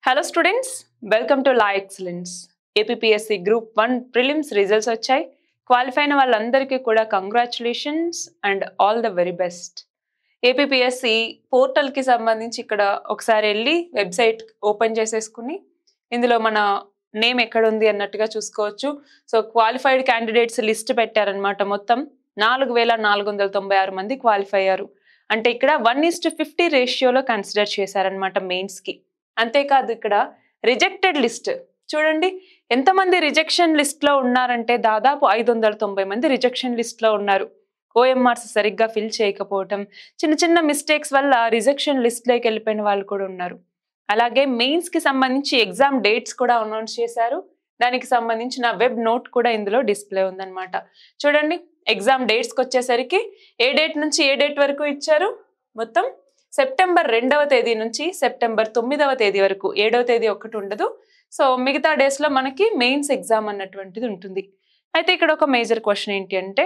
Hello students, welcome to La Excellence. APPSC Group 1 prelims results వచ్చాయి. Qualify అయిన వాళ్ళందరికీ కూడా congratulations and all the very best. APPSC పోర్టల్కి సంబంధించి ఇక్కడ ఒకసారి వెళ్ళి వెబ్సైట్ ఓపెన్ చేసేసుకుని ఇందులో మన నేమ్ ఎక్కడ ఉంది అన్నట్టుగా చూసుకోవచ్చు. సో క్వాలిఫైడ్ క్యాండిడేట్స్ లిస్ట్ పెట్టారనమాట. మొత్తం 4496 మంది క్వాలిఫై అయ్యారు. అంటే ఇక్కడ 1:50 రేషియోలో కన్సిడర్ చేశారనమాట మెయిన్స్కి. అంతేకాదు ఇక్కడ రిజెక్టెడ్ లిస్ట్ చూడండి, ఎంతమంది రిజెక్షన్ లిస్ట్లో ఉన్నారంటే దాదాపు 590 మంది రిజెక్షన్ లిస్ట్లో ఉన్నారు. ఓఎంఆర్స్ సరిగ్గా ఫిల్ చేయకపోవటం, చిన్న చిన్న మిస్టేక్స్ వల్ల రిజెక్షన్ లిస్ట్లోకి వెళ్ళిపోయిన వాళ్ళు కూడా ఉన్నారు. అలాగే మెయిన్స్కి సంబంధించి ఎగ్జామ్ డేట్స్ కూడా అనౌన్స్ చేశారు. దానికి సంబంధించిన వెబ్ నోట్ కూడా ఇందులో డిస్ప్లే ఉందన్నమాట. చూడండి, ఎగ్జామ్ డేట్స్కి వచ్చేసరికి ఏ డేట్ నుంచి ఏ డేట్ వరకు ఇచ్చారు, మొత్తం సెప్టెంబర్ 2వ తేదీ నుంచి సెప్టెంబర్ 9వ తేదీ వరకు, 7వ తేదీ ఒక్కటి ఉండదు. సో మిగతా డేస్లో మనకి మెయిన్స్ ఎగ్జామ్ అన్నటువంటిది ఉంటుంది. అయితే ఇక్కడ ఒక మేజర్ క్వశ్చన్ ఏంటి అంటే,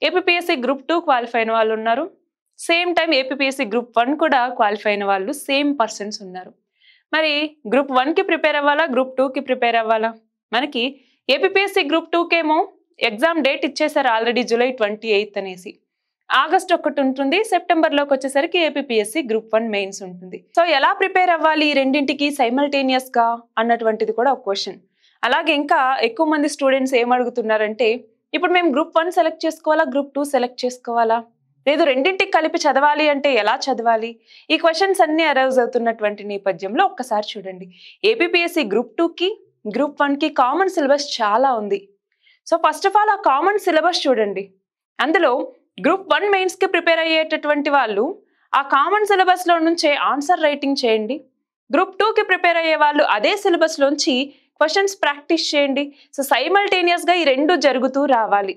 ఏపీపీఎస్సీ గ్రూప్ 2 క్వాలిఫై అయిన వాళ్ళు ఉన్నారు, సేమ్ టైం ఏపీపీఎస్సీ గ్రూప్ 1 కూడా క్వాలిఫై అయిన వాళ్ళు సేమ్ పర్సన్స్ ఉన్నారు. మరి గ్రూప్ 1కి ప్రిపేర్ అవ్వాలా, గ్రూప్ 2కి ప్రిపేర్ అవ్వాలా? మనకి ఏపీపీఎస్సీ గ్రూప్ 2కేమో ఎగ్జామ్ డేట్ ఇచ్చేసారు ఆల్రెడీ, July 28 అనేసి. ఆగస్ట్ 1 ఉంటుంది, సెప్టెంబర్లోకి వచ్చేసరికి ఏపీపీఎస్సీ గ్రూప్ 1 మెయిన్స్ ఉంటుంది. సో ఎలా ప్రిపేర్ అవ్వాలి ఈ రెండింటికి సైమల్టేనియస్గా అన్నటువంటిది కూడా ఒక క్వశ్చన్. అలాగే ఇంకా ఎక్కువ మంది స్టూడెంట్స్ ఏమడుగుతున్నారంటే, ఇప్పుడు మేము గ్రూప్ 1 సెలెక్ట్ చేసుకోవాలా, గ్రూప్ 2 సెలెక్ట్ చేసుకోవాలా, లేదు రెండింటికి కలిపి చదవాలి అంటే ఎలా చదవాలి? ఈ క్వశ్చన్స్ అన్ని అరైజ్ అవుతున్నటువంటి నేపథ్యంలో ఒక్కసారి చూడండి, ఏపీపీఎస్సీ గ్రూప్ 2కి గ్రూప్ 1కి కామన్ సిలబస్ చాలా ఉంది. సో ఫస్ట్ ఆఫ్ ఆల్ ఆ కామన్ సిలబస్ చూడండి. అందులో గ్రూప్ 1 మెయిన్స్కి ప్రిపేర్ అయ్యేటటువంటి వాళ్ళు ఆ కామన్ సిలబస్లో నుంచే ఆన్సర్ రైటింగ్ చేయండి. గ్రూప్ 2కి ప్రిపేర్ అయ్యే వాళ్ళు అదే సిలబస్లోంచి క్వశ్చన్స్ ప్రాక్టీస్ చేయండి. సో సైమల్టేనియస్గా ఈ రెండు జరుగుతూ రావాలి.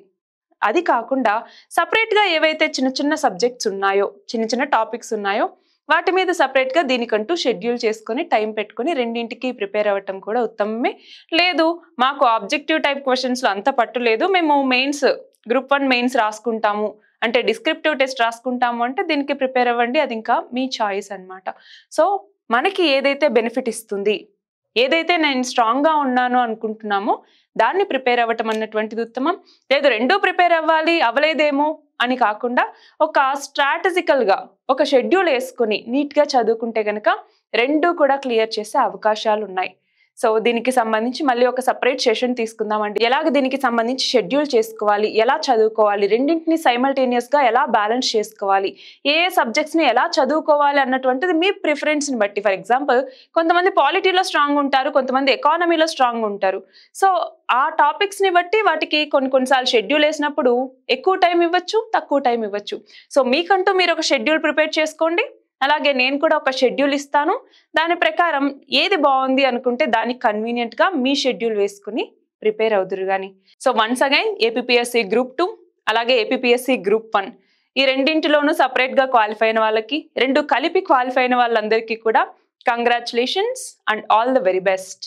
అది కాకుండా సపరేట్గా ఏవైతే చిన్న చిన్న సబ్జెక్ట్స్ ఉన్నాయో, చిన్న చిన్న టాపిక్స్ ఉన్నాయో వాటి మీద సపరేట్గా దీనికంటూ షెడ్యూల్ చేసుకొని టైం పెట్టుకొని రెండింటికి ప్రిపేర్ అవ్వటం కూడా ఉత్తమమే. లేదు మాకు ఆబ్జెక్టివ్ టైప్ క్వశ్చన్స్లో అంత పట్టు లేదు, మేము మెయిన్స్ గ్రూప్ 1 మెయిన్స్ రాసుకుంటాము అంటే డిస్క్రిప్టివ్ టెస్ట్ రాసుకుంటాము అంటే దీనికి ప్రిపేర్ అవ్వండి, అది ఇంకా మీ చాయిస్ అన్నమాట. సో మనకి ఏదైతే బెనిఫిట్ ఇస్తుంది, ఏదైతే నేను స్ట్రాంగ్గా ఉన్నాను అనుకుంటున్నామో దాన్ని ప్రిపేర్ అవ్వటం అన్నటువంటిది ఉత్తమం. లేదు రెండూ ప్రిపేర్ అవ్వాలి, అవ్వలేదేమో అని కాకుండా ఒక స్ట్రాటజికల్గా ఒక షెడ్యూల్ వేసుకుని నీట్గా చదువుకుంటే కనుక రెండూ కూడా క్లియర్ చేసే అవకాశాలు ఉన్నాయి. సో దీనికి సంబంధించి మళ్ళీ ఒక సపరేట్ సెషన్ తీసుకుందామండి. ఎలాగ దీనికి సంబంధించి షెడ్యూల్ చేసుకోవాలి, ఎలా చదువుకోవాలి, రెండింటిని సైమల్టేనియస్గా ఎలా బ్యాలెన్స్ చేసుకోవాలి, ఏ సబ్జెక్ట్స్ని ఎలా చదువుకోవాలి అన్నటువంటిది మీ ప్రిఫరెన్స్ని బట్టి. ఫర్ ఎగ్జాంపుల్ కొంతమంది పాలిటీలో స్ట్రాంగ్ ఉంటారు, కొంతమంది ఎకానమీలో స్ట్రాంగ్ ఉంటారు. సో ఆ టాపిక్స్ని బట్టి వాటికి కొన్నిసార్లు షెడ్యూల్ వేసినప్పుడు ఎక్కువ టైం ఇవ్వచ్చు, తక్కువ టైం ఇవ్వచ్చు. సో మీకంటూ మీరు ఒక షెడ్యూల్ ప్రిపేర్ చేసుకోండి. అలాగే నేను కూడా ఒక షెడ్యూల్ ఇస్తాను, దాని ప్రకారం ఏది బాగుంది అనుకుంటే దానికి కన్వీనియంట్గా మీ షెడ్యూల్ వేసుకుని ప్రిపేర్ అవుదురు కానీ. So once again APPSC group 2 అలాగే ఏపీపీఎస్సీ గ్రూప్ 1 ఈ రెండింటిలోనూ సపరేట్గా క్వాలిఫై అయిన వాళ్ళకి, రెండు కలిపి క్వాలిఫై అయిన వాళ్ళందరికీ కూడా congratulations and all the very best.